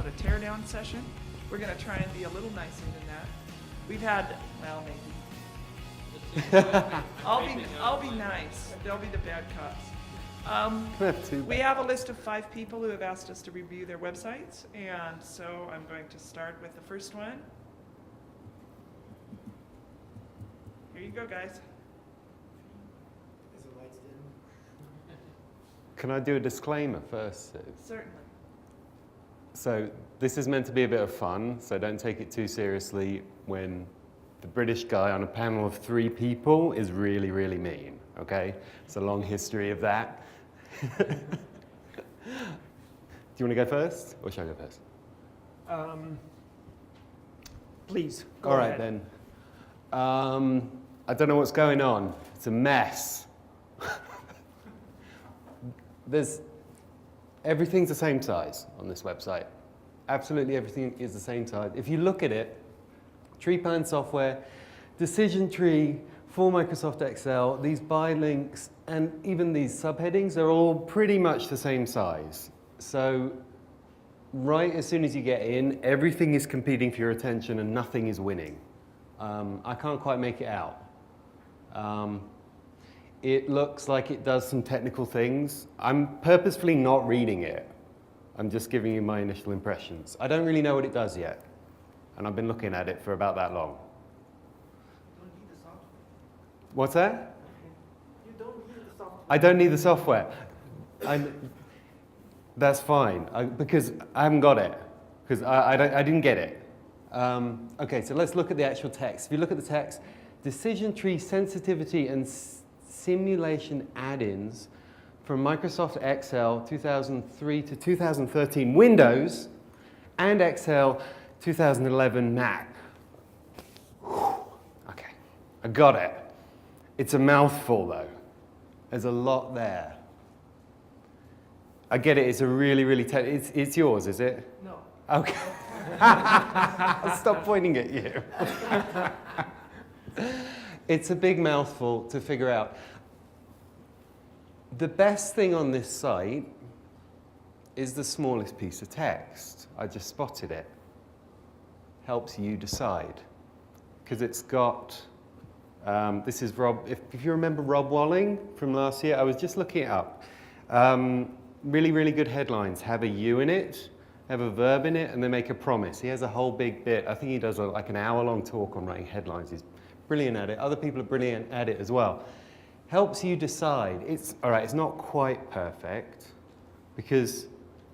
it a teardown session. We're going to try and be a little nicer than that. We've had, well, maybe. I'll be nice. They'll be the bad cops. We have a list of 5 people who have asked us to review their websites, and so I'm going to start with the first one. Here you go, guys. Is the lights dim? Can I do a disclaimer first, Sue? Certainly. So this is meant to be a bit of fun, so don't take it too seriously when the British guy on a panel of 3 people is really, really mean, okay? It's a long history of that. Do you want to go first, or shall I go first? Please, go All ahead. right, then. I don't know what's going on. It's a mess. Everything's the same size on this website. Absolutely everything is the same size. If you look at it, tree plan software, decision tree for Microsoft Excel, these buy links, and even these subheadings are all pretty much the same size. So right as soon as you get in, everything is competing for your attention and nothing is winning. I can't quite make it out. It looks like it does some technical things. I'm purposefully not reading it. I'm just giving you my initial impressions. I don't really know what it does yet, and I've been looking at it for about that long. You don't need the software. What's that? You don't need the software. I don't need the software. That's fine, because I haven't got it, because I didn't get it. Okay, so let's look at the actual text. If you look at the text, decision tree sensitivity and simulation add-ins from Microsoft Excel 2003 to 2013 Windows and Excel 2011 Mac. Whew. Okay, I got it. It's a mouthful though. There's a lot there. I get it, it's a really, really it's yours, is it? No. Okay. I'll stop pointing at you. It's a big mouthful to figure out. The best thing on this site is the smallest piece of text. I just spotted it. Helps you decide. Because it's got, this is Rob, if you remember Rob Walling from last year, I was just looking it up. Really, really good headlines have a you in it, have a verb in it, and they make a promise. He has a whole big bit. I think he does like an hour-long talk on writing headlines. He's brilliant at it. Other people are brilliant at it as well. Helps you decide. It's, all right, it's not quite perfect, because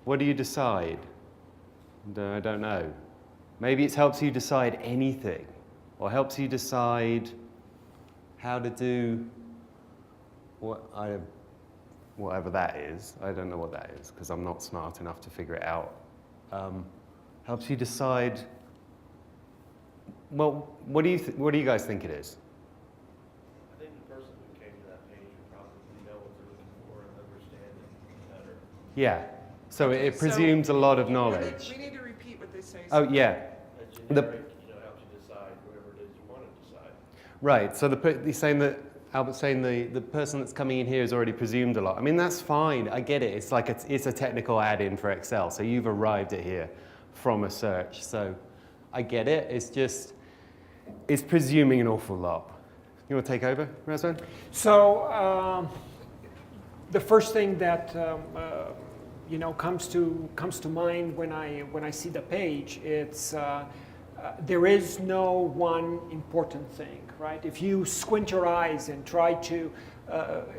what do you decide? I don't know. Maybe it helps you decide anything, or helps you decide how to do whatever that is. I don't know what that is, because I'm not smart enough to figure it out. Helps you decide. Well, what do you guys think it is? I think the person who came to that page would probably know what they're looking for and understand it better. Yeah. So Okay, it presumes a lot of knowledge. We need to repeat what they say. Oh yeah. A generic, helps you decide whatever it is you want to decide. Right. So he's saying that Albert's saying the person that's coming in here has already presumed a lot. I mean, that's fine. I get it. It's like it's a technical add-in for Excel. So you've arrived at here from a search. So I get it. It's just it's presuming an awful lot. You want to take over, Razvan? So the first thing that comes to mind when I see the page, it's there is no one important thing, right? If you squint your eyes and try to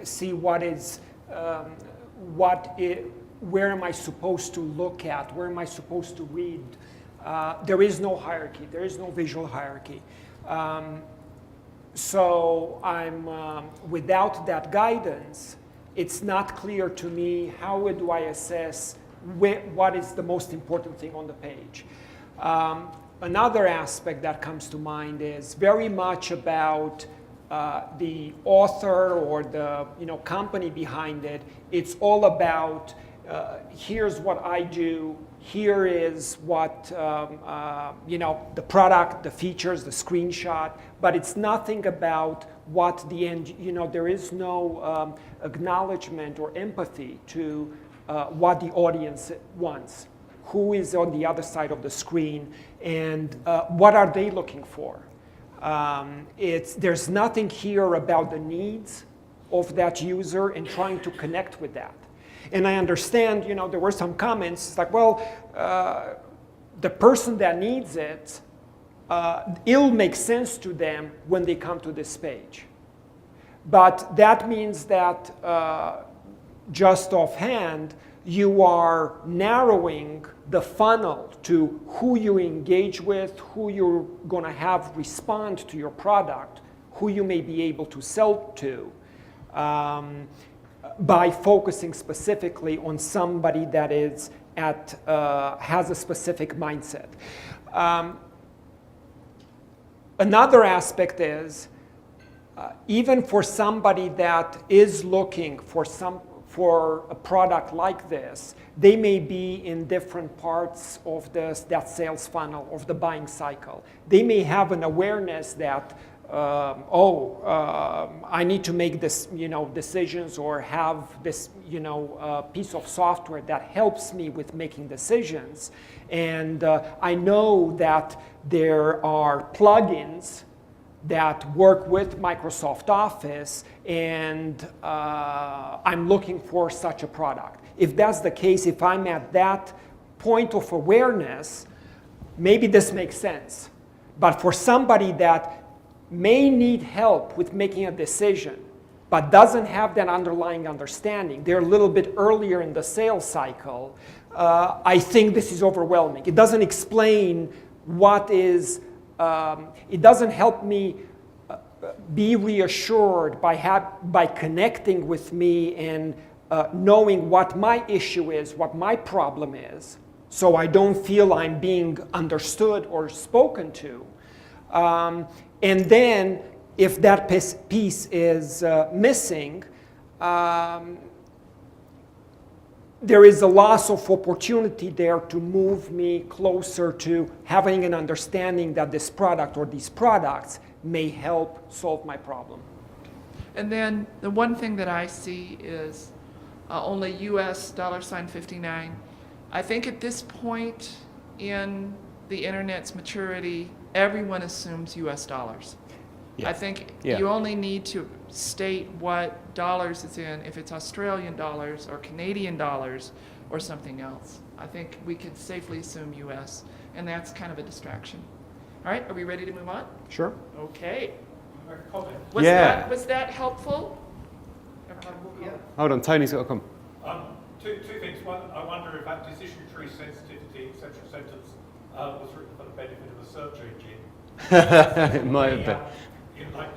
see where am I supposed to look at, where am I supposed to read, there is no hierarchy. There is no visual hierarchy. So I'm without that guidance, it's not clear to me how do I assess what is the most important thing on the page. Another aspect that comes to mind is very much about the author or the company behind it. It's all about here's what I do. Here is what the product, the features, the screenshot. But it's nothing about what the end. There is no acknowledgement or empathy to what the audience wants. who is on the other side of the screen and what are they looking for. There's nothing here about the needs of that user and trying to connect with that. And I understand, there were some comments like, well, the person that needs it, it'll make sense to them when they come to this page. But that means that just offhand, you are narrowing the funnel to who you engage with, who you're going to have respond to your product, who you may be able to sell to, by focusing specifically on somebody that is has a specific mindset. Another aspect is, even for somebody that is looking for a product like this, they may be in different parts of that sales funnel, of the buying cycle. They may have an awareness that, I need to make this, decisions or have this, piece of software that helps me with making decisions. And I know that there are plugins that work with Microsoft Office, and I'm looking for such a product. If that's the case, if I'm at that point of awareness, maybe this makes sense. But for somebody that may need help with making a decision, but doesn't have that underlying understanding, they're a little bit earlier in the sales cycle, I think this is overwhelming. It doesn't explain what is, it doesn't help me be reassured by connecting with me and knowing what my issue is, what my problem is, so I don't feel I'm being understood or spoken to. And then, if that piece is missing, there is a loss of opportunity there to move me closer to having an understanding that this product or these products may help solve my problem. And then the one thing that I see is only US $59. I think at this point in the internet's maturity, everyone assumes US dollars. Yeah. I think Yeah. you only need to state what dollars it's in, if it's Australian dollars or Canadian dollars or something else. I think we can safely assume US, and that's kind of a distraction. All right, are we ready to move on? Sure. Okay. Comment. Was that helpful? Hold on, Tony's got a comment. Two things. One, I wonder if that decision tree sensitivity, etc. sentence was written for the benefit of a search engine. It might have been.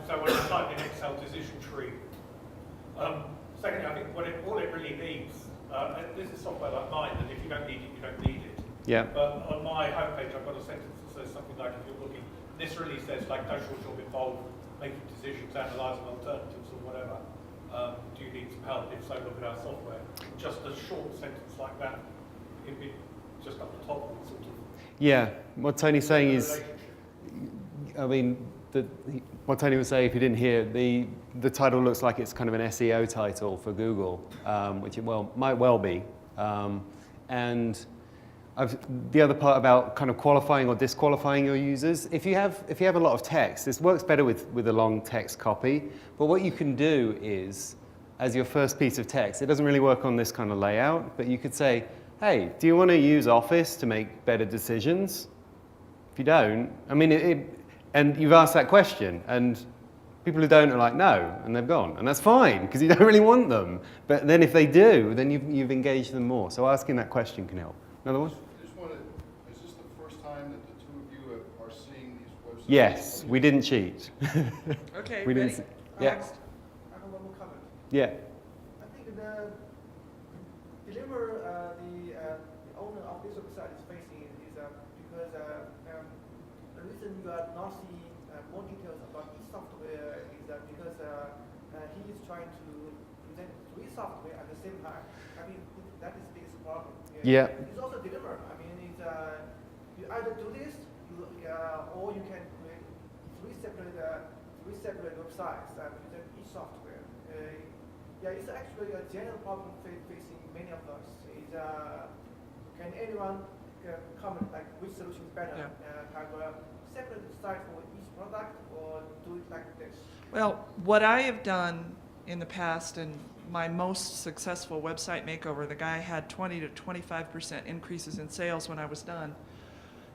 So when I type in Excel decision tree. Secondly, I think all it really needs, this is software like mine, and if you don't need it, you don't need it. Yeah. But on my homepage, I've got a sentence that says something like, if you're looking, this really says like, does your job involve making decisions, analysing alternatives or whatever? Do you need some help? If so, look at our software. Just a short sentence like that, it'd be just up the top of sort of. Yeah, what Tony's saying is, I mean, what Tony was saying, if you didn't hear, the title looks like it's kind of an SEO title for Google, which it might well be. And the other part about kind of qualifying or disqualifying your users, if you have a lot of text, this works better with a long text copy. But what you can do is, as your first piece of text, it doesn't really work on this kind of layout, but you could say, hey, do you want to use Office to make better decisions? If you don't, I mean, and you've asked that question, and people who don't are like, no, and they've gone. And that's fine, because you don't really want them. But then if they do, then you've engaged them more. So asking that question can help. Another one? Is this the first time that the two of you are seeing these websites? Yes, we didn't cheat. Okay, We ready? didn't. Yeah. Next. I have one more comment. Yeah. I think the dilemma the owner of this website is facing is because the reason you are not seeing more details about each software is because he is trying to present three software at the same time. I mean, that is the biggest problem. Yeah. It's also a dilemma. I mean, it's, you either do this, or you can create three separate websites that present each software. Yeah, it's actually a general problem facing many of us. Is can anyone comment like which solution is better? Yeah. Have a separate site for each product or do it like this? Well, what I have done in the past, and my most successful website makeover, the guy had 20 to 25% increases in sales when I was done.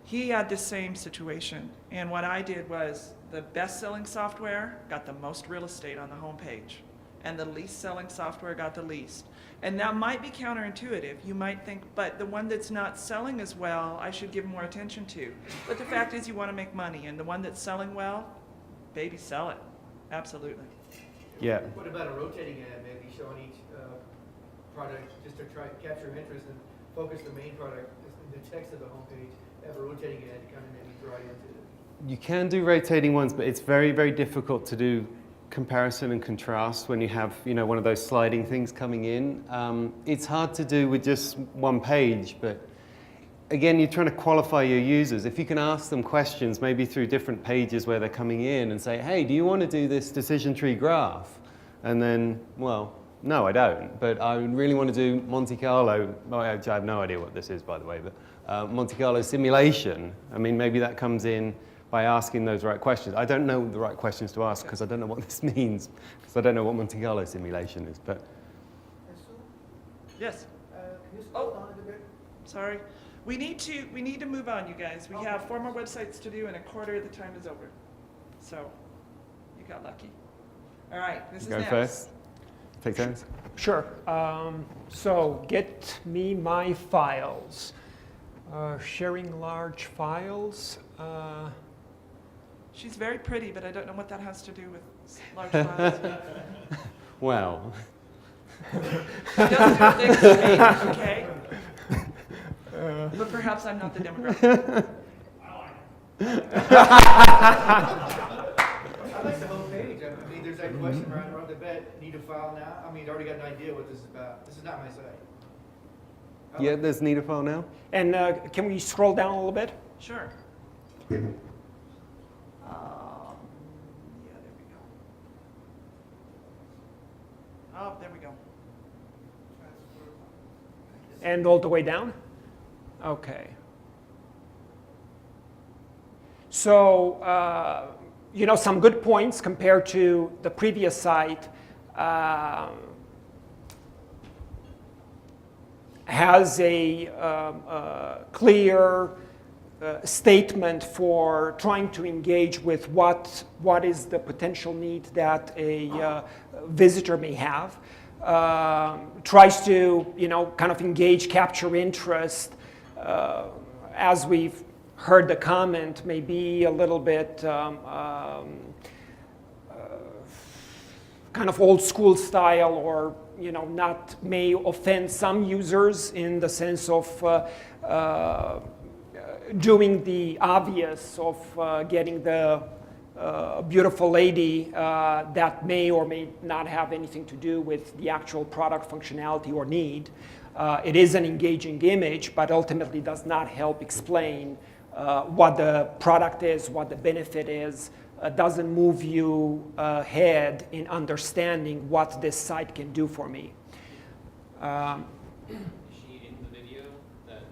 He had the same situation, and what I did was the best-selling software got the most real estate on the homepage, and the least-selling software got the least. And that might be counterintuitive. You might think, but the one that's not selling as well, I should give more attention to. But the fact is, you want to make money, and the one that's selling well, baby, sell it. Absolutely. Yeah. What about a rotating ad, maybe showing each product just to try to capture interest and focus the main product in the text of the homepage, have a rotating ad to kind of maybe draw you into it? You can do rotating ones, but it's very, very difficult to do comparison and contrast when you have, one of those sliding things coming in. It's hard to do with just one page, but again, you're trying to qualify your users. If you can ask them questions, maybe through different pages where they're coming in and say, hey, do you want to do this decision tree graph? And then, well, no, I don't, but I really want to do Monte Carlo. Well, I have no idea what this is, by the way, but Monte Carlo simulation. I mean, maybe that comes in by asking those right questions. I don't know the right questions to ask because I don't know what this means, because I don't know what Monte Carlo simulation is, but. Yes. Can you slow down a little bit? Sorry. We need to move on, you guys. We have 4 more websites to do, and a quarter of the time is over. So, you got lucky. All right, this is Go next. first. Take turns. Sure. So get me my files. Sharing large files. She's very pretty, but I don't know what that has to do with large files. Well. She doesn't do things to me, okay? But perhaps I'm not the demographic. I like the whole page. I mean, there's that question right around the bed, need a file now? I mean, you already got an idea what this is about. This is not my site. Yeah, there's need a file now. And can we scroll down a little bit? Sure. Yeah, there we go. Oh, there we go. And all the way down? Okay. So, some good points compared to the previous site. Has a clear statement for trying to engage with what is the potential need that a visitor may have. Tries to, kind of engage, capture interest. As we've heard the comment, maybe a little bit kind of old school style, or may offend some users in the sense of doing the obvious of getting the beautiful lady that may or may not have anything to do with the actual product functionality or need. It is an engaging image, but ultimately does not help explain what the product is, what the benefit is. Doesn't move you ahead in understanding what this site can do for me. Is she in the video that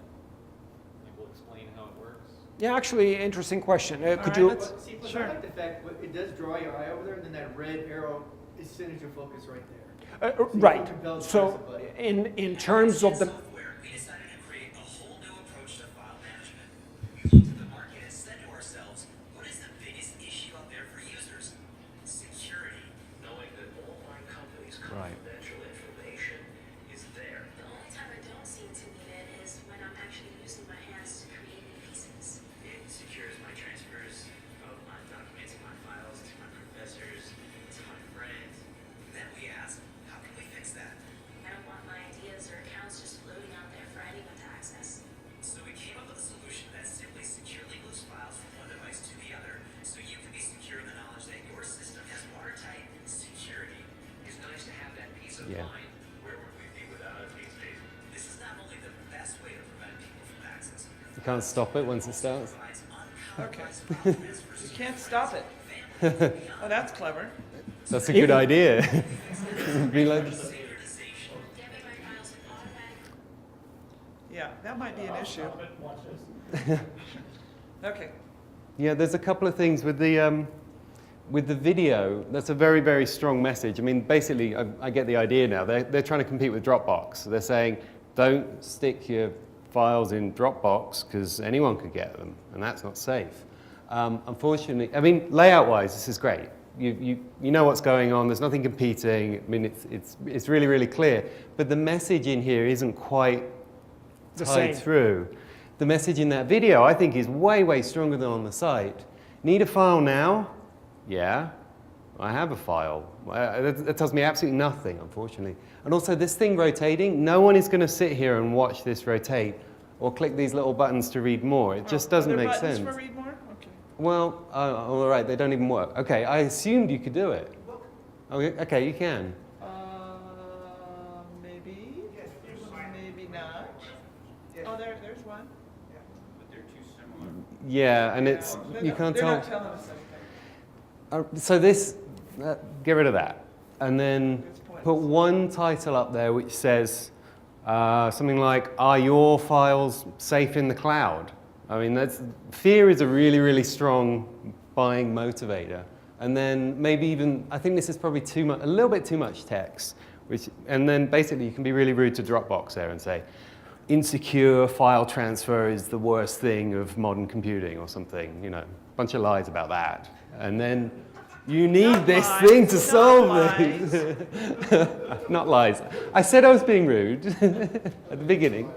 will explain how it works? Yeah, actually, interesting question. Could right, you? let's- See, but Sure. I like the fact that it does draw your eye over there, and then that red arrow is centers your focus right there. So you Right. feel compelled to So, press the button. in terms of the software, we decided to create a whole new approach to file management. We looked at the market and said to ourselves, what is the biggest issue out there for users? Security. Knowing that online companies' confidential information is there. The only time I don't seem to need it is when I'm actually using my hands to create new pieces. It secures my transfers of my documents and my files to my professors, to my friends. Then we asked, how can we fix that? I don't want my ideas or accounts just floating out there for anyone to access. So we came up with a solution that simply securely moves files from one device to the other, so you can be secure in the knowledge that your system has watertight security. It's nice to have that peace of Yeah. mind. Where would we be without it these days? This is not only the best way to prevent people from accessing your You can't stop it once it starts. provides Okay. uncompromised file transfer You can't stop it. Oh, that's clever. That's a good idea. Be like, synchronization. Get me my files in automatic. Yeah, that might be an issue. Watch this. Okay. Yeah, there's a couple of things with the video. That's a very, very strong message. I mean, basically, I get the idea now. They're trying to compete with Dropbox. They're saying, don't stick your files in Dropbox because anyone could get them, and that's not safe. Unfortunately, I mean, layout-wise, this is great. You know what's going on. There's nothing competing. I mean, it's really, really clear. But the message in here isn't quite tied through. The message in that video, I think, is way, way stronger than on the site. Need a file now? Yeah, I have a file. That tells me absolutely nothing, unfortunately. And also, this thing rotating, no one is going to sit here and watch this rotate or click these little buttons to read more. It just doesn't make sense. Buttons for read more? Okay. Well, all right, they don't even work. Okay, I assumed you could do it. Okay, you can. Maybe. Yes. Maybe not. Yes. Oh, there's one. But they're too similar. Yeah, and it's They're you not- can't they're tell. not telling us anything. So this, get rid of that, and then Good point. put one title up there which says something like, "Are your files safe in the cloud?" I mean, fear is a really, really strong buying motivator. And then maybe even, I think this is probably a little bit too much text. And then basically you can be really rude to Dropbox there and say, insecure file transfer is the worst thing of modern computing or something, you know, a bunch of lies about that. And then you need Not this lies, thing to not solve lies. this. Not lies. I said I was being rude at the beginning.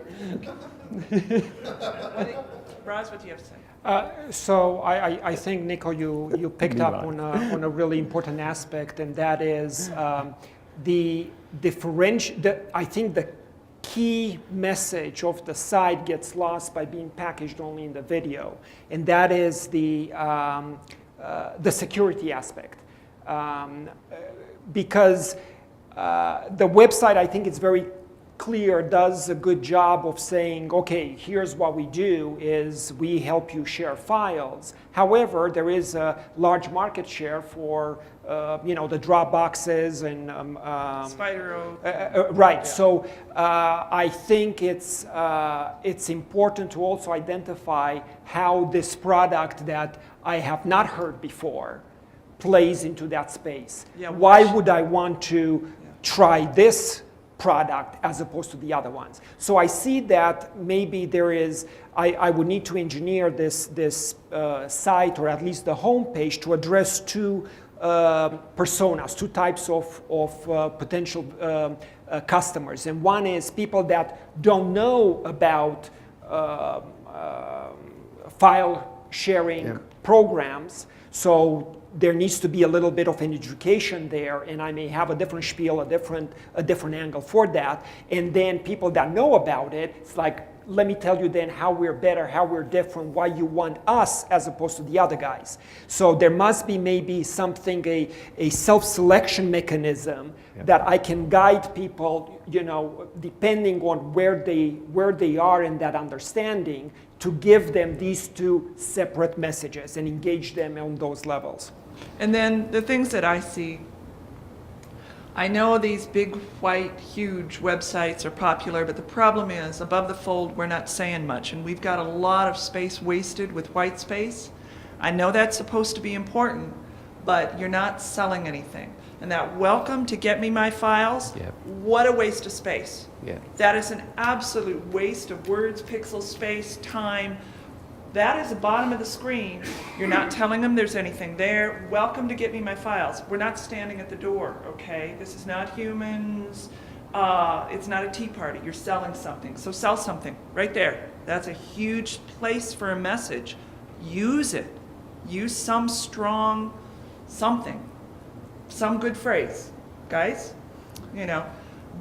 Roz, what do you have to say? So I think, Nico, you picked up on a really important aspect, and that is I think the key message of the site gets lost by being packaged only in the video, and that is the security aspect. Because the website, I think it's very clear, does a good job of saying, okay, here's what we do is we help you share files. However, there is a large market share for the Dropboxes and Spider-O. right. Yeah. So I think it's important to also identify how this product that I have not heard before plays into that space. Yeah, Why would I want to try this product as opposed to the other ones? So I see that maybe there is, I would need to engineer this site, or at least the homepage, to address two personas, two types of potential customers. And one is people that don't know about file sharing programs. So there needs to be a little bit of an education there, and I may have a different spiel, a different angle for that. And then people that know about it, it's like, let me tell you then how we're better, how we're different, why you want us as opposed to the other guys. So there must be maybe something, a self-selection mechanism that I can guide people, depending on where they are in that understanding, to give them these two separate messages and engage them on those levels. And then the things that I see, I know these big, white, huge websites are popular, but the problem is, above the fold, we're not saying much, and we've got a lot of space wasted with white space. I know that's supposed to be important, but you're not selling anything. And that welcome to get me my files, what a waste of space. Yeah. That is an absolute waste of words, pixels, space, time. That is the bottom of the screen. You're not telling them there's anything there. Welcome to get me my files. We're not standing at the door, okay? This is not humans. It's not a tea party. You're selling something. So sell something right there. That's a huge place for a message. Use it. Use some strong something. Some good phrase. Guys,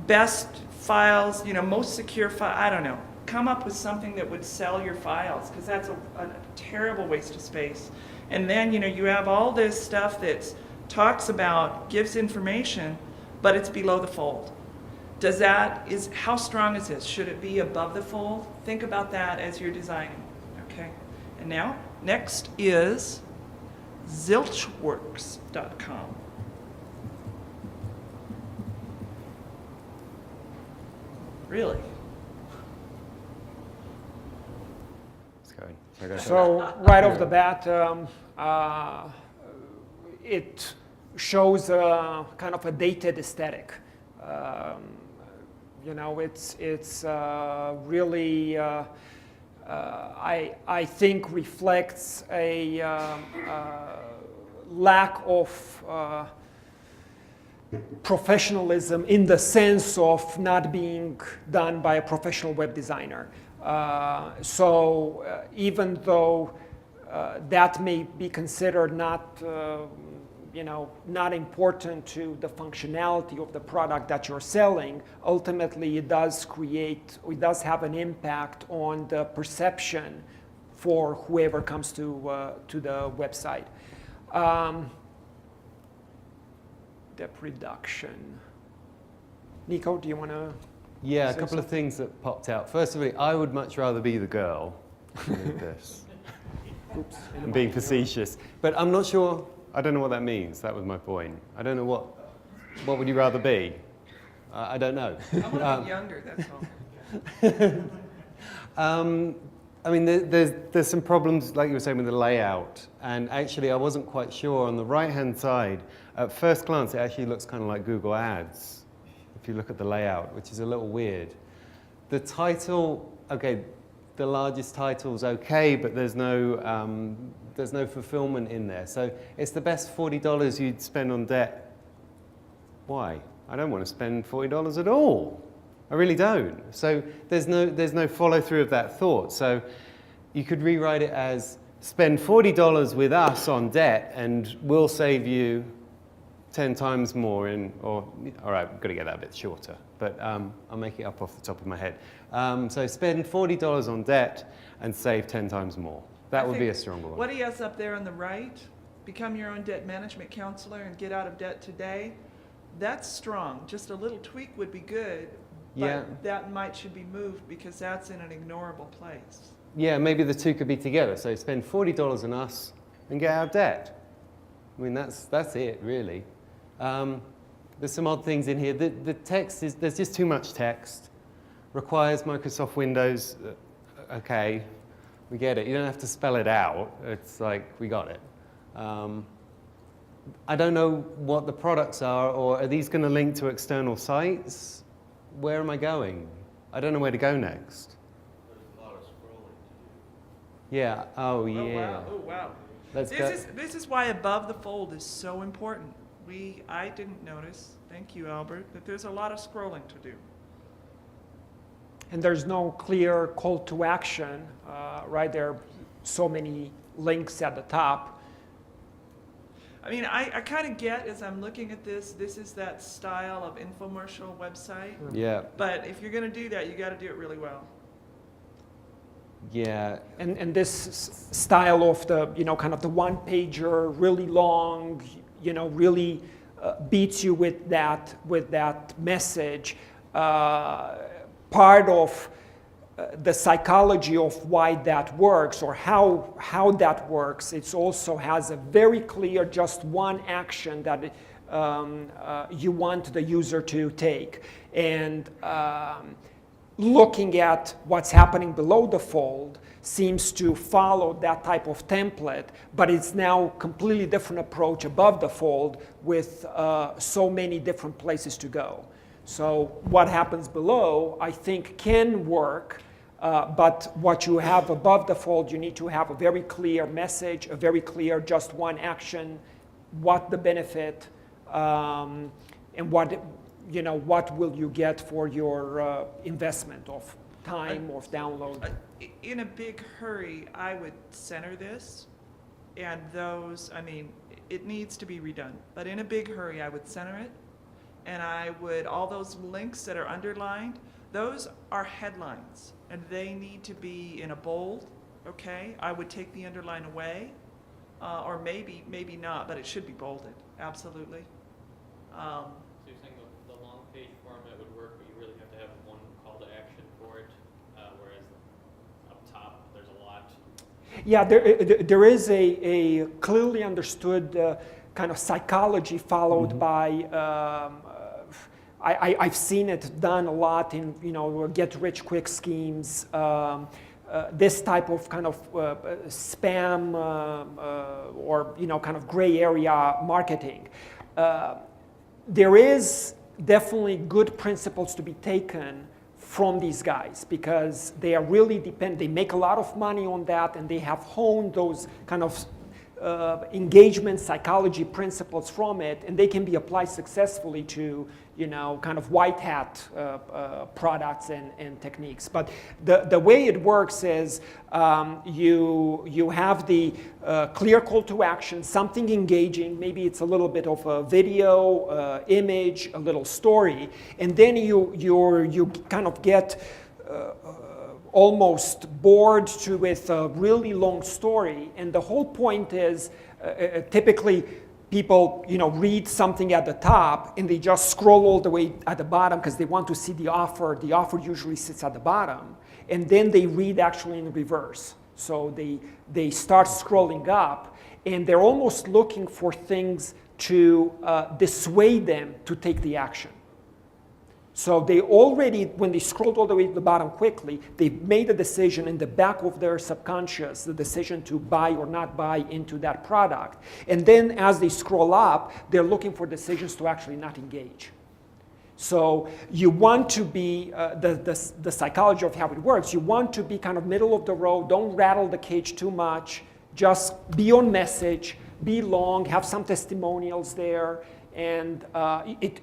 best files, most secure file, I don't know. Come up with something that would sell your files, because that's a terrible waste of space. And then, you have all this stuff that talks about, gives information, but it's below the fold. How strong is this? Should it be above the fold? Think about that as you're designing, okay? And now, next is zilchworks.com. Really? Like I said. So right off the bat, it shows a kind of a dated aesthetic. You know, it's really I think reflects a lack of professionalism in the sense of not being done by a professional web designer. So even though that may be considered not, you know, not important to the functionality of the product that you're selling, ultimately it does have an impact on the perception for whoever comes to the website. Depth reduction. Nico, do you want to? Yeah, a say couple of things that popped out. First of all, I would much rather be the girl than this. Oops. I'm being facetious, but I'm not sure. I don't know what that means. That was my point. I don't know what would you rather be? I don't know. I want to be younger, that's all. I mean, there's some problems, like you were saying, with the layout. And actually, I wasn't quite sure. On the right-hand side, at first glance, it actually looks kind of like Google Ads, if you look at the layout, which is a little weird. The title, okay, the largest title's okay, but there's no fulfillment in there. So it's the best $40 you'd spend on debt. Why? I don't want to spend $40 at all. I really don't. So there's no follow through of that thought. So you could rewrite it as spend $40 with us on debt and we'll save you 10 times more in, or, all right, I've got to get that a bit shorter, but I'll make it up off the top of my head. So spend $40 on debt and save 10 times more. That would be a stronger one. What he has up there on the right, become your own debt management counselor and get out of debt today, that's strong. Just a little tweak would be good, but Yeah. that should be moved because that's in an ignorable place. Yeah, maybe the two could be together. So spend $40 on us and get out of debt. I mean, that's it, really. There's some odd things in here. The text is, there's just too much text. Requires Microsoft Windows. Okay, we get it. You don't have to spell it out. It's like, we got it. I don't know what the products are, or are these going to link to external sites? Where am I going? I don't know where to go next. There's a lot of scrolling to do. Yeah, oh yeah. Oh, wow. Oh, wow. Let's go. This is why above the fold is so important. I didn't notice, thank you, Albert, that there's a lot of scrolling to do. And there's no clear call to action, right? There are so many links at the top. I mean, I kind of get, as I'm looking at this is that style of infomercial website. Yeah, But if you're going to do that, you got to do it really well. yeah. And this style of the, you know, kind of the one pager, really long, you know, really beats you with that message. Part of the psychology of why that works or how that works, it also has a very clear just one action that you want the user to take. And looking at what's happening below the fold seems to follow that type of template, but it's now a completely different approach above the fold with so many different places to go. So what happens below, I think, can work, but what you have above the fold, you need to have a very clear message, a very clear just one action, what the benefit, and what will you get for your investment of time, of download. In a big hurry, I would center this, and those, I mean, it needs to be redone, but in a big hurry, I would center it, and I would, all those links that are underlined, those are headlines, and they need to be in a bold, okay? I would take the underline away, or maybe not, but it should be bolded, absolutely. So you're saying the long page format would work, but you really have to have one call to action for it, whereas up top there's a lot. Yeah, there is a clearly understood kind of psychology followed by. I've seen it done a lot in get rich quick schemes. this type of kind of spam or kind of gray area marketing. There is definitely good principles to be taken from these guys because they are really they make a lot of money on that, and they have honed those kind of engagement psychology principles from it, and they can be applied successfully to kind of white hat products and techniques. But the way it works is you have the clear call to action, something engaging, maybe it's a little bit of a video, image, a little story, and then you kind of get almost bored with a really long story, and the whole point is typically people read something at the top and they just scroll all the way at the bottom because they want to see the offer. The offer usually sits at the bottom, and then they read actually in reverse. So they start scrolling up, and they're almost looking for things to dissuade them to take the action. So they already, when they scrolled all the way to the bottom quickly, they've made a decision in the back of their subconscious, the decision to buy or not buy into that product. And then as they scroll up, they're looking for decisions to actually not engage. So you want to be, the psychology of how it works, you want to be kind of middle of the road, don't rattle the cage too much, just be on message, be long, have some testimonials there, and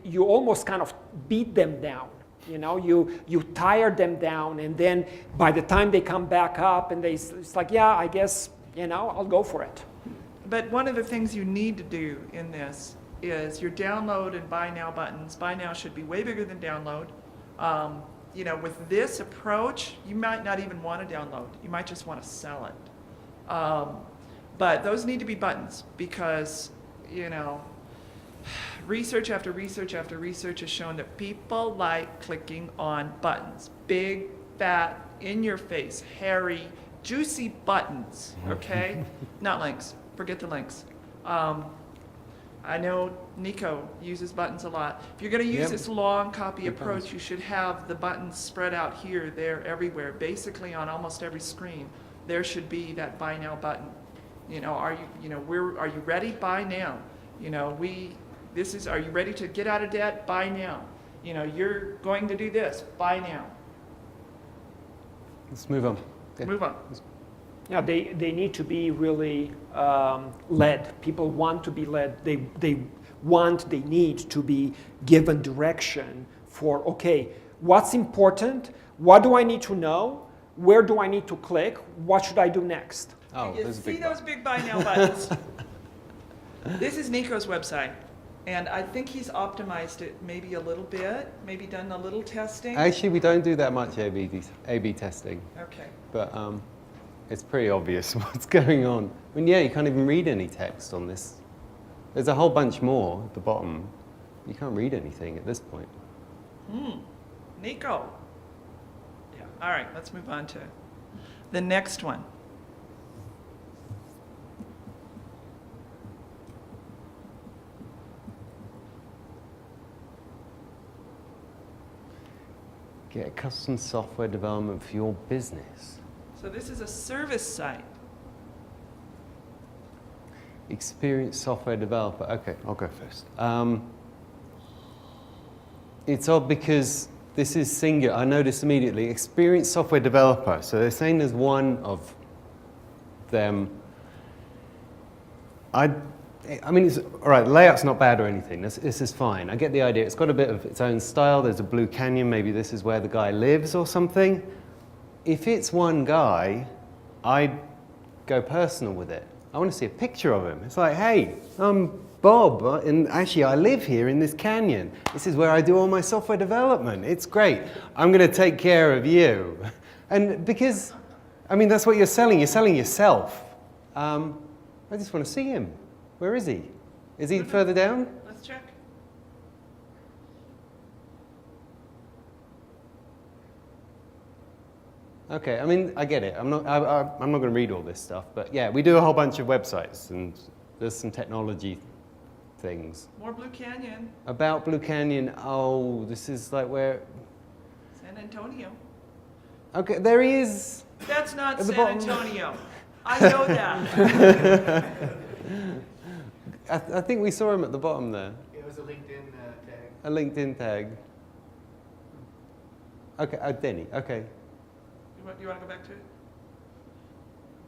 you almost kind of beat them down. You tire them down, and then by the time they come back up, and it's like, yeah, I guess, I'll go for it. But one of the things you need to do in this is your download and buy now buttons. Buy now should be way bigger than download. With this approach, you might not even want to download. You might just want to sell it. But those need to be buttons because, research after research after research has shown that people like clicking on buttons. Big, fat, in your face, hairy, juicy buttons, okay? Not links. Forget the links. I know Nico uses buttons a lot. If you're going to use this long copy approach, you should have the buttons spread out here, there, everywhere. Basically on almost every screen, there should be that buy now button. Are you ready? Buy now. Are you ready to get out of debt? Buy now. You're going to do this. Buy now. Let's move on. Yeah. Move on. Yeah, they need to be really led. People want to be led. They need to be given direction for, okay, what's important? What do I need to know? Where do I need to click? What should I do next? Oh, you see those big buy now buttons? This is Nico's website, and I think he's optimized it maybe a little bit, maybe done a little testing. Actually, we don't do that much A/B testing. Okay. But it's pretty obvious what's going on. I mean, yeah, you can't even read any text on this. There's a whole bunch more at the bottom. You can't read anything at this point. Nico. Yeah. All right, let's move on to the next one. Get custom software development for your business. So this is a service site. Experienced software developer. Okay, I'll go first. It's odd because this is singular. I noticed immediately. Experienced software developer. So they're saying there's one of them. I mean, all right, layout's not bad or anything. This is fine. I get the idea. It's got a bit of its own style. There's a blue canyon. Maybe this is where the guy lives or something. If it's one guy, I'd go personal with it. I want to see a picture of him. It's like, hey, I'm Bob, and actually I live here in this canyon. This is where I do all my software development. It's great. I'm going to take care of you. And because, I mean, that's what you're selling. You're selling yourself. I just want to see him. Where is he? Is he further down? Let's check. Okay, I mean, I get it. I'm not going to read all this stuff, but yeah, we do a whole bunch of websites, and there's some technology things. More Blue Canyon. About Blue Canyon, oh, this is like where... San Antonio. Okay, there he is. That's not At the San bottom. Antonio. I know that. I think we saw him at the bottom there. It was a LinkedIn tag. A LinkedIn tag. Okay, Denny, okay. You want to go back to it?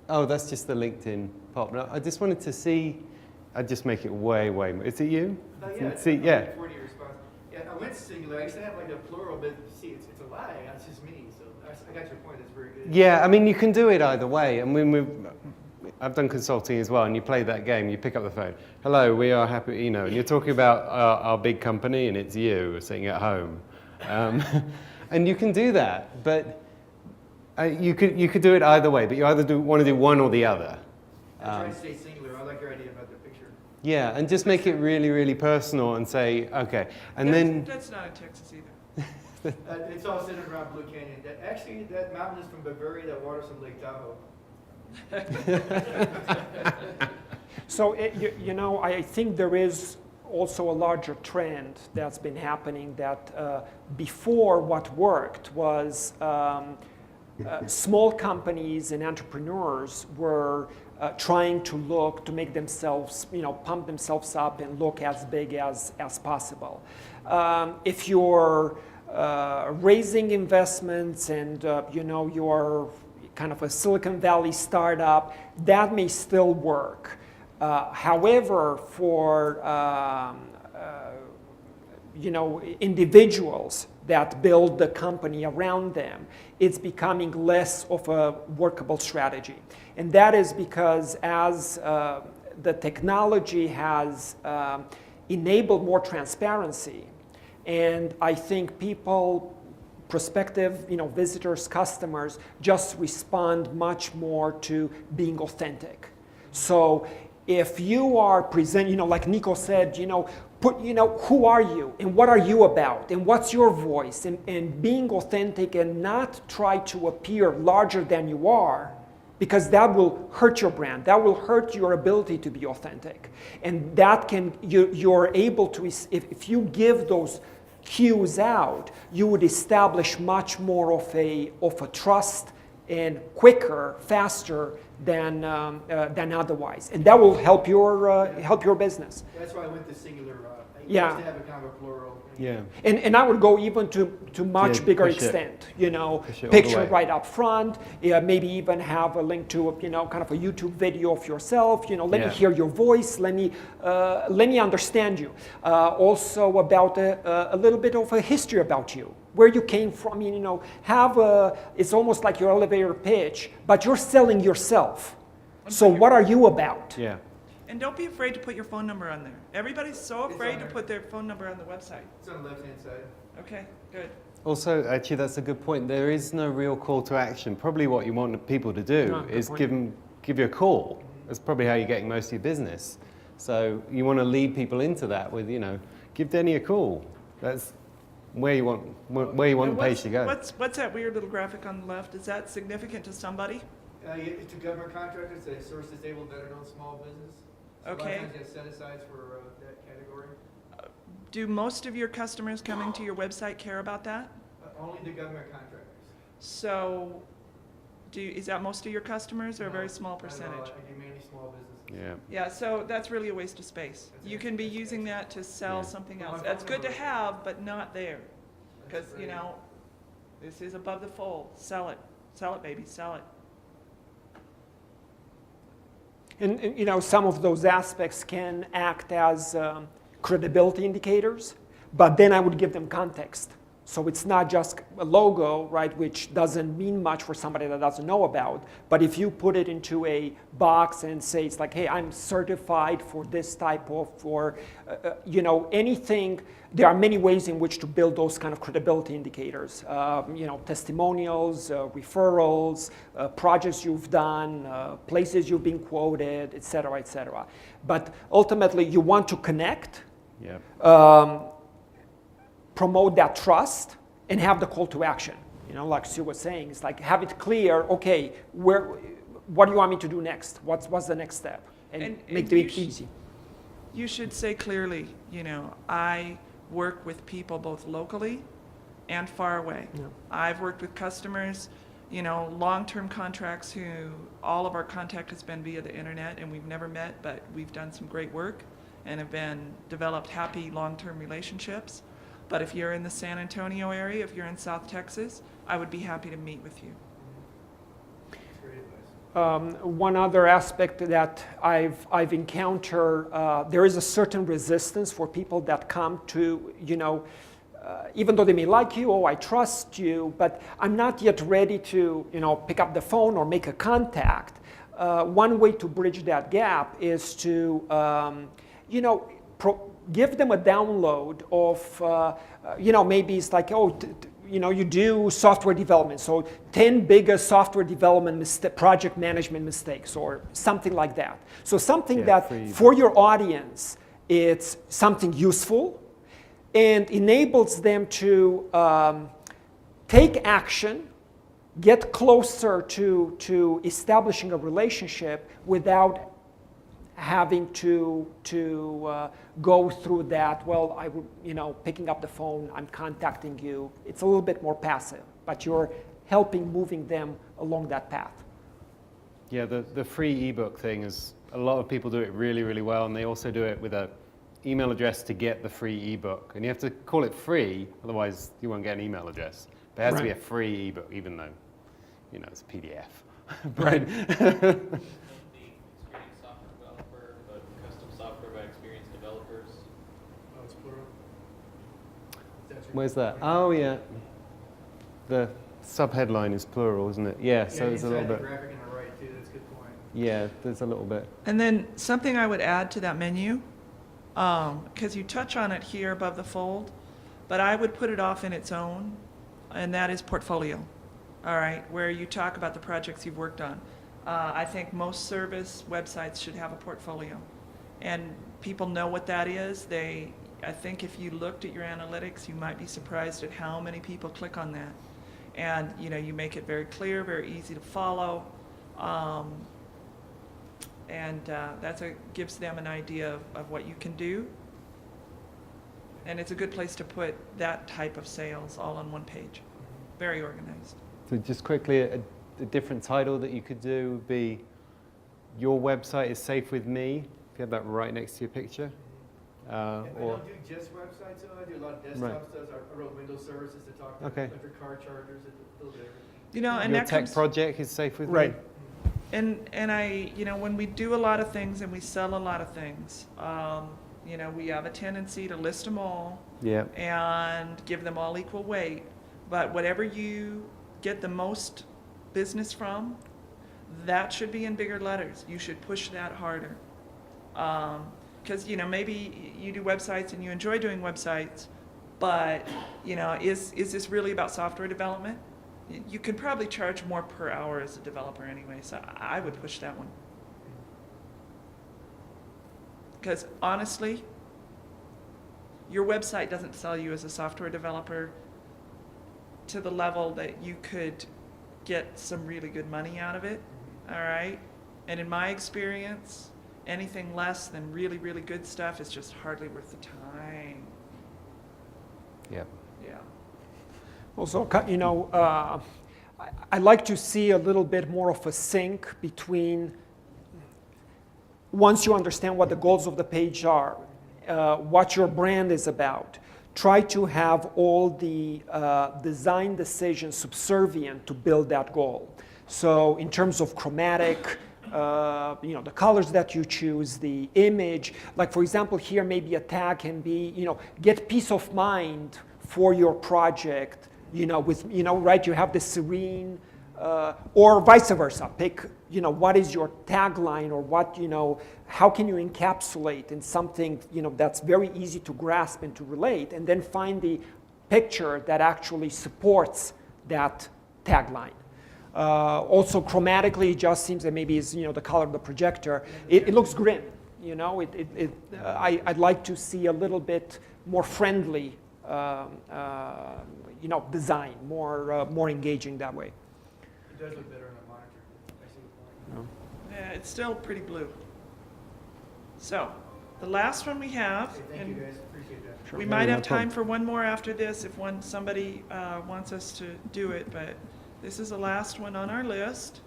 Oh, that's just the LinkedIn pop. No, I just wanted to see, I'd just make it way more. Is it you? Oh, yeah. See, yeah. 40 response. Yeah, I went singular. I used to have like a plural, but see, it's a lie. That's just me. So I got your point. That's very good. Yeah, I mean, you can do it either way. And I've done consulting as well, and you play that game, you pick up the phone. Hello, we are happy, you know, and you're talking about our big company, and it's you sitting at home. And you can do that, but you could do it either way, but you either want to do one or the other. I try to stay singular. I like your idea about the picture. Yeah, and just make it really, really personal and say, okay. And then... That's not in Texas either. It's all centered around Blue Canyon. Actually, that mountain is from Bavaria. That water's from Lake Tahoe. So, you know, I think there is also a larger trend that's been happening that before what worked was small companies and entrepreneurs were trying to make themselves, you know, pump themselves up and look as big as possible. If you're raising investments and, you know, you're kind of a Silicon Valley startup, that may still work. However, for you know, individuals that build the company around them, it's becoming less of a workable strategy. And that is because as the technology has enabled more transparency, and I think people, prospective, you know, visitors, customers, just respond much more to being authentic. So if you are you know, like Nico said, you know, who are you and what are you about and what's your voice, and being authentic and not try to appear larger than you are, because that will hurt your brand, that will hurt your ability to be authentic. And that can, you're able to, if you give those cues out, you would establish much more of a trust, and quicker, faster than otherwise, and that will help your business. That's why I went to singular. I Yeah. used to have a kind of a plural. Yeah. And I would go even to much bigger push it. extent, you know, Push it all the picture way. right up front, maybe even have a link to, you know, kind of a YouTube video of yourself, you know, let me Yeah. hear your voice, let me understand you. Also about a little bit of a history about you, where you came from, you know, it's almost like your elevator pitch, but you're selling yourself. So what are you about? Yeah. And don't be afraid to put your phone number on there. Everybody's so It's afraid on to there. put their phone number on the website. It's on the left-hand side. Okay, good. Also, actually, that's a good point. There is no real call to action. Probably what you want people to do No, good is point. give you a call. That's probably how you're getting most of your business. So you want to lead people into that with, you know, give Denny a call. That's where you want And the page to go. What's that weird little graphic on the left? Is that significant to somebody? To government contractors, a source-disabled veteran-owned small business. So Okay. A lot of times they have set-asides for that category. Do most of your customers coming to your website care about that? Only the government contractors. So, is that most of your customers or a No, very small not at all. percentage? I do mainly small businesses. Yeah. Yeah, so that's really a waste of space. That's You it. can be using that to sell Yeah. something Well, else. my That's phone good to number- have, but not there. That's Because, you very- know, this is above the fold. Sell it. Sell it, baby. Sell it. And you know, some of those aspects can act as credibility indicators, but then I would give them context. So it's not just a logo, right, which doesn't mean much for somebody that doesn't know about. But if you put it into a box and say, it's like, hey, I'm certified for this type of, you know, anything, there are many ways in which to build those kind of credibility indicators. You know, testimonials, referrals, projects you've done, places you've been quoted, et cetera, But ultimately, you want to connect. Yeah. Promote that trust and have the call to action. You know, like Sue was saying, it's like have it clear. Okay, what do you want me to do next? What's the next step? And make it easy. You should say clearly, you know, I work with people both locally and far away. Yeah. I've worked with customers you know, long-term contracts who all of our contact has been via the internet and we've never met, but we've done some great work and have developed happy long-term relationships. But if you're in the San Antonio area, if you're in South Texas, I would be happy to meet with you. One other aspect that I've encountered, there is a certain resistance for people that come to, you know, even though they may like you, oh, I trust you, but I'm not yet ready to, you know, pick up the phone or make a contact. One way to bridge that gap is to, you know, give them a download of, you know, maybe it's like, oh, you know, you do software development, so 10 biggest software development project management mistakes or something like that. So something that for your audience, it's something useful and enables them to take action, get closer to establishing a relationship without having to go through that, well, you know, picking up the phone, I'm contacting you. It's a little bit more passive, but you're helping moving them along that path. Yeah, the free ebook thing is, a lot of people do it really, really well, and they also do it with an email address to get the free ebook. And you have to call it free, otherwise you won't get an email address. But it has to be a free ebook, even though, you know, it's a PDF. Right. Where's that? Oh, yeah. The subheadline is plural, isn't it? Yeah, so there's a little bit. Graphic on the right too. That's a good point. Yeah, there's a little bit. And then something I would add to that menu, because you touch on it here above the fold, but I would put it off in its own, and that is portfolio. All right, where you talk about the projects you've worked on. I think most service websites should have a portfolio, and people know what that is. I think if you looked at your analytics, you might be surprised at how many people click on that. And you know, you make it very clear, very easy to follow, and that gives them an idea of what you can do. And it's a good place to put that type of sales all on one page. Very organized. So just quickly, a different title that you could do would be, your website is safe with me. If you have that right next to your picture. I don't do just websites, though. I do a lot of desktop stuff. I wrote Windows services to talk to electric car chargers, a little bit of everything. You know, and your that tech comes, project is safe with Right. me. and I, you know, when we do a lot of things and we sell a lot of things, you know, we have a tendency to list them all and give them all equal weight. But whatever you get the most business from, that should be in bigger letters. You should push that harder. Because, you know, maybe you do websites and you enjoy doing websites, but, you know, is this really about software development? You could probably charge more per hour as a developer anyway, so I would push that one. Because honestly, your website doesn't sell you as a software developer to the level that you could get some really good money out of it, all right? And in my experience, anything less than really, really good stuff is just hardly worth the time. Yeah. Yeah. Also, you know, I like to see a little bit more of a sync between, once you understand what the goals of the page are, what your brand is about, try to have all the design decisions subservient to build that goal. So in terms of chromatic, you know, the colors that you choose, the image, like for example here maybe a tag can be, you know, get peace of mind for your project, you know, with, you know, right, you have the serene, or vice versa, pick, you know, what is your tagline or what, you know, how can you encapsulate in something, you know, that's very easy to grasp and to relate, and then find the picture that actually supports that tagline. Also chromatically, it just seems that maybe it's, you know, the color of the projector. It looks grim, you know. I'd like to see a little bit more friendly, you know, design, more engaging that way. It does look better on a monitor. I see the point. Yeah, it's still pretty blue. So, the last one we have, Okay, thank you guys, appreciate that. we might have time for one more after this if somebody wants us to do it, but This is the last one on our list.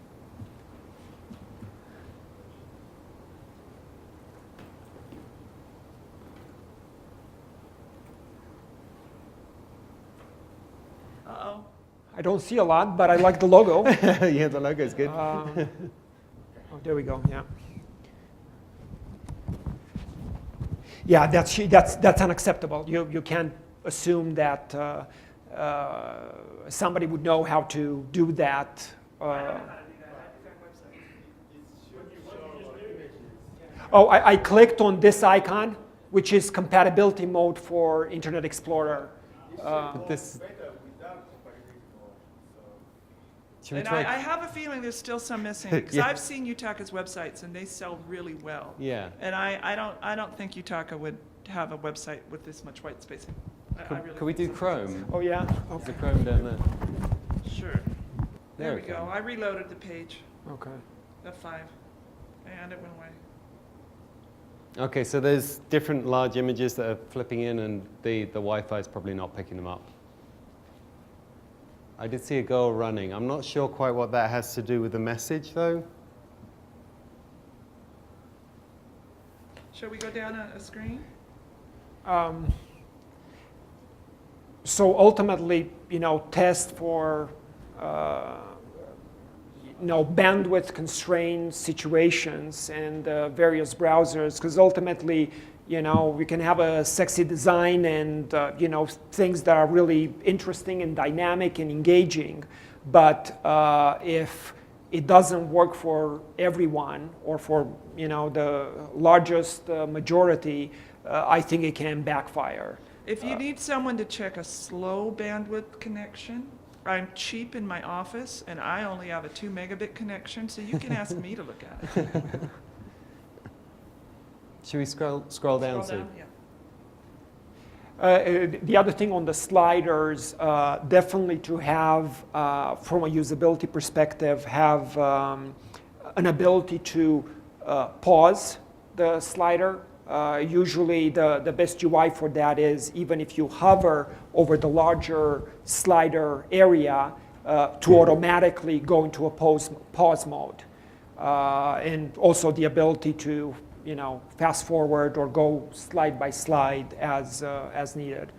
Uh-oh. I don't see a lot, but I like the logo. Yeah, the logo is good. Oh, there we go. Yeah. Yeah, that's unacceptable. You can't assume that somebody would know how to do that. Oh, I clicked on this icon, which is compatibility mode for Internet Explorer. But this, should we And try? I have a feeling there's still some missing, because Yeah. I've seen Utaka's websites and they sell really well. Yeah. And I don't think Utaka would have a website with this much white space. I really Can we think do it's Chrome? Oh yeah. Is Okay. the Chrome down there? Sure. There There we we go. go. I reloaded the page, Okay. F5, and it went away. Okay, so there's different large images that are flipping in, and the Wi-Fi is probably not picking them up. I did see a girl running. I'm not sure quite what that has to do with the message, though. Shall we go down a screen? So ultimately, test for bandwidth constrained situations and various browsers, because ultimately, we can have a sexy design and things that are really interesting and dynamic and engaging, but if it doesn't work for everyone or for the largest majority, I think it can backfire. If you need someone to check a slow bandwidth connection, I'm cheap in my office and I only have a 2 megabit connection, so you can ask me to look at it. Should we scroll down, Scroll Sue? down, yeah. The other thing on the sliders, definitely to have, from a usability perspective, have an ability to pause the slider. Usually the best UI for that is even if you hover over the larger slider area to automatically go into a pause mode. And also the ability to fast forward or go slide by slide as needed.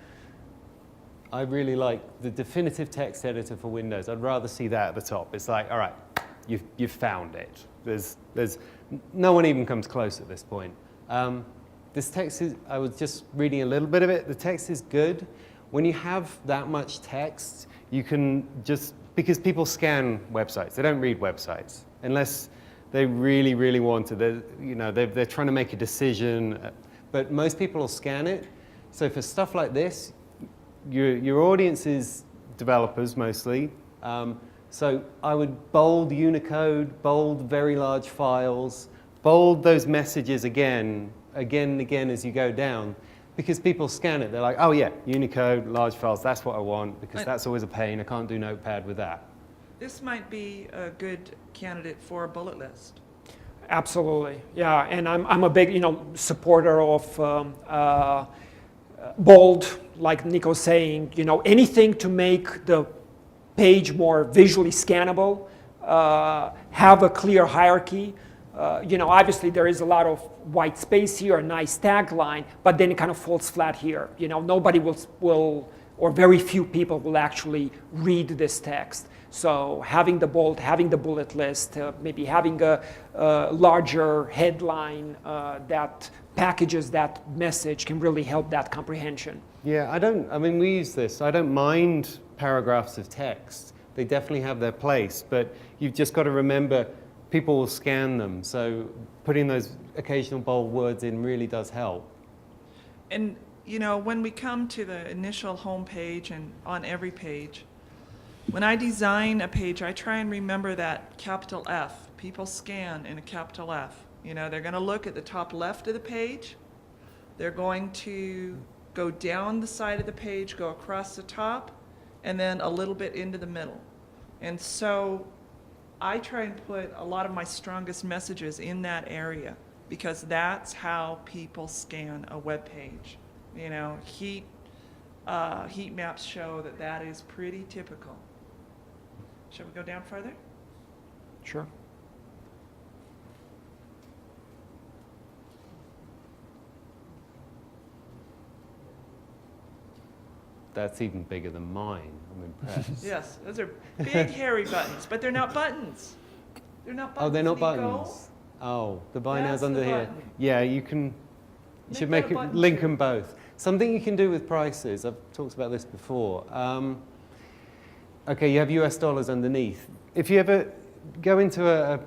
I really like the definitive text editor for Windows. I'd rather see that at the top. It's like, all right, you've found it. There's no one even comes close at this point. This text is, I was just reading a little bit of it. The text is good. When you have that much text, you can just, because people scan websites, they don't read websites unless they really, really want to. They're trying to make a decision, but most people will scan it. So for stuff like this, your audience is developers mostly. So I would bold Unicode, bold very large files, bold those messages again and again as you go down, because people scan it. They're like, oh yeah, Unicode, large files, that's what I want, because that's always a pain. I can't do Notepad with that. This might be a good candidate for a bullet list. Absolutely, yeah, and I'm a big supporter of bold, like Nico's saying, anything to make the page more visually scannable, have a clear hierarchy. Obviously there is a lot of white space here, a nice tagline, but then it kind of falls flat here. Nobody will, or very few people will actually read this text. So having the bold, having the bullet list, maybe having a larger headline that packages that message can really help that comprehension. Yeah, we use this. I don't mind paragraphs of text. They definitely have their place, but you've just got to remember people will scan them. So putting those occasional bold words in really does help. And when we come to the initial home page and on every page, when I design a page, I try and remember that capital F. People scan in a capital F. They're going to look at the top left of the page. They're going to go down the side of the page, go across the top, and then a little bit into the middle. And so I try and put a lot of my strongest messages in that area, because that's how people scan a web page. Heat maps show that is pretty typical. Shall we go down further? Sure. That's even bigger than mine. I'm impressed. Yes, those are big hairy buttons, but they're not buttons. They're not buttons. Oh, they're not Nico. buttons. Oh, the buy now's That's under the here. button. Yeah, you can. You Make should that make a it button link too. them both. Something you can do with prices. I've talked about this before. Okay, you have US dollars underneath. If you ever go into a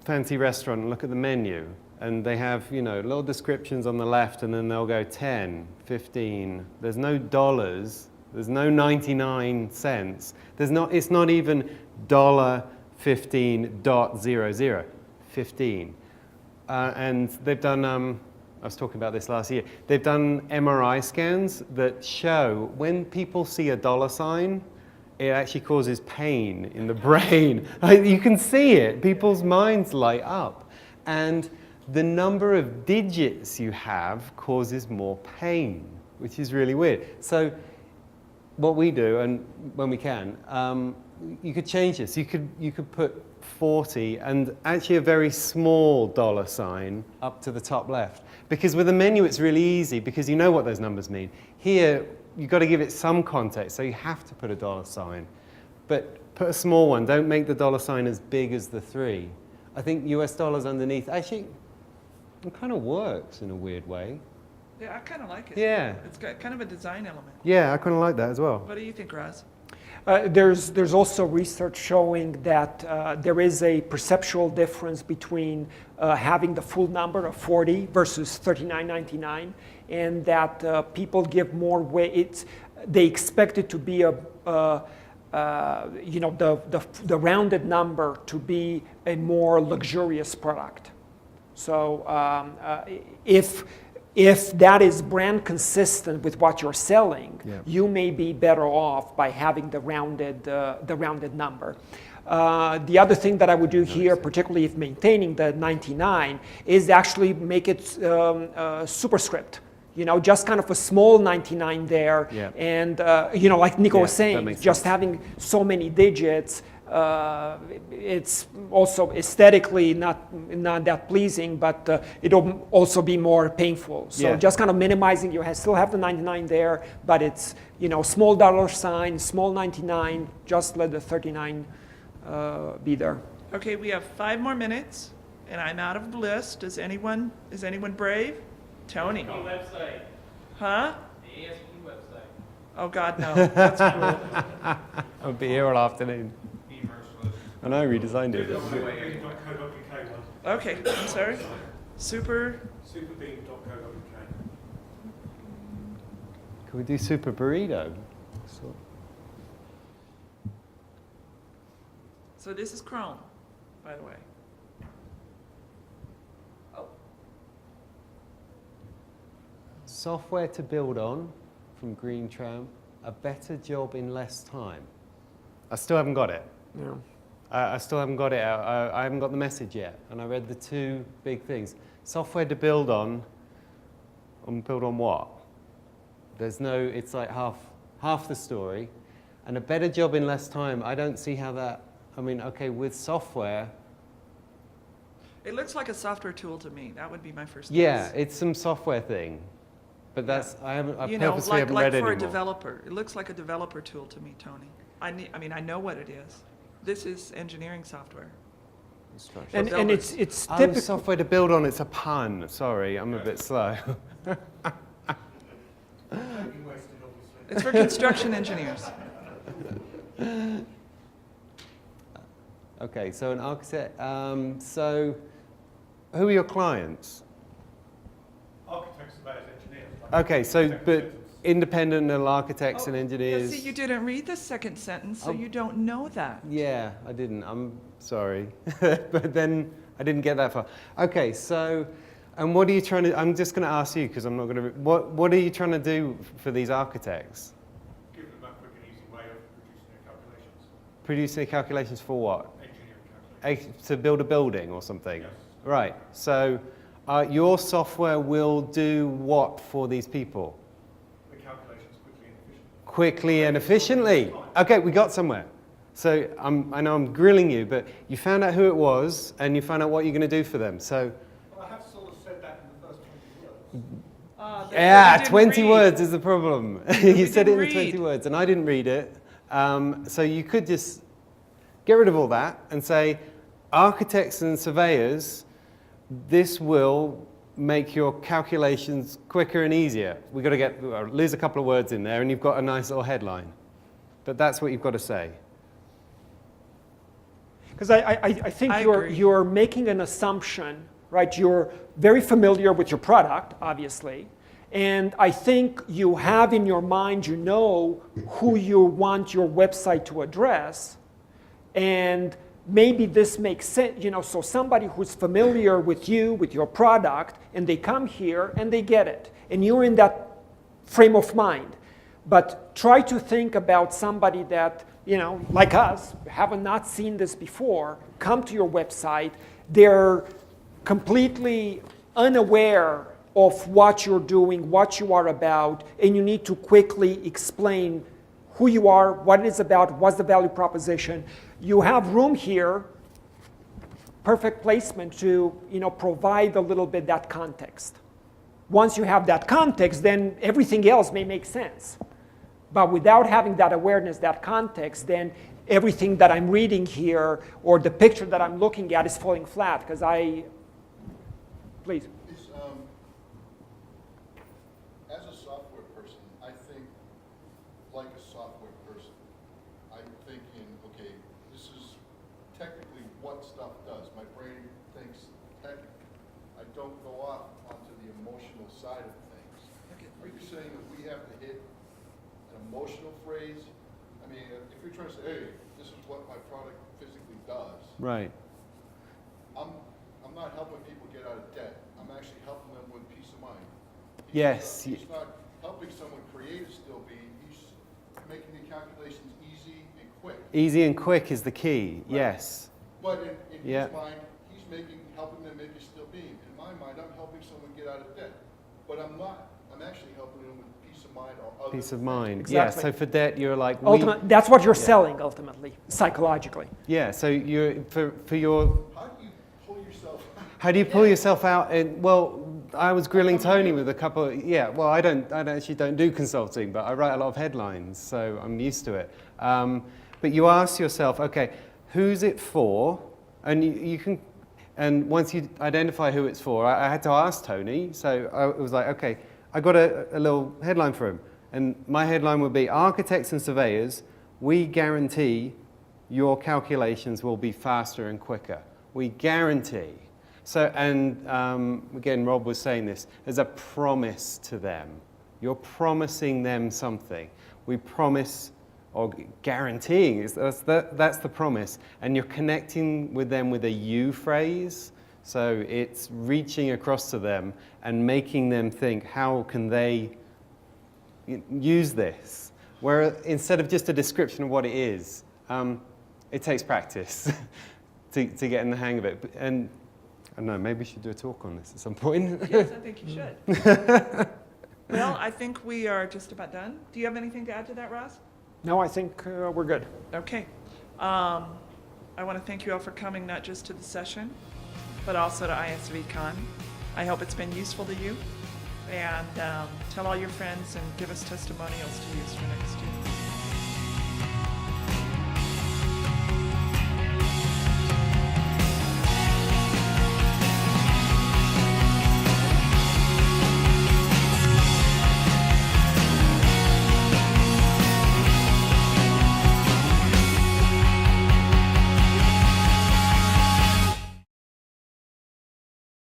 fancy restaurant and look at the menu, and they have, you know, little descriptions on the left, and then they'll go 10, 15. There's no dollars. There's no 99 cents. It's not even $15.00. 15. And they've done, I was talking about this last year, they've done MRI scans that show when people see a dollar sign, it actually causes pain in the brain. You can see it. People's minds light up. And the number of digits you have causes more pain, which is really weird. So what we do, and when we can, you could change this. You could put 40 and actually a very small dollar sign up to the top left. Because with a menu, it's really easy because you know what those numbers mean. Here, you've got to give it some context, so you have to put a dollar sign. But put a small one. Don't make the dollar sign as big as the 3. I think US dollars underneath, actually, it kind of works in a weird way. Yeah, I kind of like it. Yeah. It's got kind of a design element. Yeah, I kind of like that as well. What do you think, Raz? There's also research showing that there is a perceptual difference between having the full number of 40 versus $39.99, and that people give more weight. They expect it to be the rounded number to be a more luxurious product. So if that is brand consistent with what you're selling, you may be better off by having the rounded number. The other thing that I would do here, particularly if maintaining the 99, is actually make it superscript. You know, just kind of a small 99 there, and like Nico was saying, just having so many digits. It's also aesthetically not that pleasing, but it'll also be more painful. So just kind of minimizing, you still have the 99 there, but it's, small dollar sign, small 99, just let the 39 be there. Okay, we have 5 more minutes, and I'm out of the list. Is anyone brave? Tony. Website. Huh? The ASP website. Oh God, no. That's cool. I'll be here all afternoon. And I redesigned it. Okay, I'm sorry. Superbeam.co.uk. Can we do Super Burrito? So this is Chrome, by the way. Oh. Software to build on from Green Tram. A better job in less time. I still haven't got it. Yeah. I still haven't got it out. I haven't got the message yet. And I read the 2 big things. Software to build on build on what? It's like half the story. And a better job in less time, I don't see how that, with software. It looks like a software tool to me. That would be my first Yeah, guess. it's some software thing. But that's, I purposely like haven't read for anymore. a developer. It looks like a developer tool to me, Tony. I know what it is. This is engineering software. And it's Oh, typical. software to build on, it's a pun. Sorry, I'm a bit slow. It's for construction engineers. Okay, so an architect. So who are your clients? Architects about engineers. Okay, but independent architects and engineers. See, you didn't read the second sentence, so you don't know that. Yeah, I didn't. I'm sorry. But then I didn't get that far. Okay, so, and what are you trying to, I'm just going to ask you because I'm not going to, what are you trying to do for these architects? Give them a quick and easy way of producing their calculations. Producing their calculations for what? Engineering calculations. To build a building or something? Yes. Right, so your software will do what for these people? The calculations quickly and efficiently. Quickly and efficiently. Okay, we got somewhere. So I know I'm grilling you, but you found out who it was, and you found out what you're going to do for them. So, Well, I have sort of said that in the first 20 words. yeah, Didn't 20 read. words is the problem. You said it in didn't the 20 read. words, and I didn't read it. So you could just get rid of all that and say, architects and surveyors, this will make your calculations quicker and easier. We've got to lose a couple of words in there, and you've got a nice little headline. But that's what you've got to say. Because I think I you're, agree. you're making an assumption, right? You're very familiar with your product, obviously. And I think you have in your mind, you know who you want your website to address. And maybe this makes sense, so somebody who's familiar with you, with your product, and they come here and they get it. And you're in that frame of mind. But try to think about somebody that, like us, have not seen this before, come to your website, they're completely unaware of what you're doing, what you are about, and you need to quickly explain who you are, what it is about, what's the value proposition. You have room here, perfect placement to provide a little bit that context. Once you have that context, then everything else may make sense. But without having that awareness, that context, then everything that I'm reading here or the picture that I'm looking at is falling flat because please. Is, as a software person, I think like a software person. I'm thinking, okay, this is technically what stuff does. My brain thinks technically. I don't go off onto the emotional side of things. Are you saying that we have to hit an emotional phrase? I mean, if you're trying to say, hey, this is what my product physically does, Right. I'm not helping people get out of debt. I'm actually helping them with peace of mind. Yes. He's not helping someone create a still beam. He's making the calculations easy and quick. Easy and quick is the key. Right. Yes. But in Yeah. his mind, he's helping them make a still beam. In my mind, I'm helping someone get out of debt. But I'm not. I'm actually helping them with peace of mind or other Peace of things. mind. Exactly. Yeah. So for debt, you're like That's what you're selling ultimately, psychologically. Yeah. So you're for your. How do you pull yourself? How do you pull yourself out? Well, I was grilling Tony with a couple. Well, I actually don't do consulting, but I write a lot of headlines, so I'm used to it. But you ask yourself, okay, who's it for? And you can, and once you identify who it's for, I had to ask Tony. So I was like, okay, I got a little headline for him, and my headline would be: Architects and surveyors, we guarantee your calculations will be faster and quicker. We guarantee. So, and again, Rob was saying this, there's a promise to them. You're promising them something. We promise, or guaranteeing, that's the promise. And you're connecting with them with a you phrase. So it's reaching across to them and making them think, how can they use this? Where instead of just a description of what it is, it takes practice to get in the hang of it. And I don't know, maybe we should do a talk on this at some point. Yes, I think you should. Well, I think we are just about done. Do you have anything to add to that, Ross? No, I think we're good. Okay. I want to thank you all for coming, not just to the session, but also to ISVCon. I hope it's been useful to you. And tell all your friends and give us testimonials to use for next year.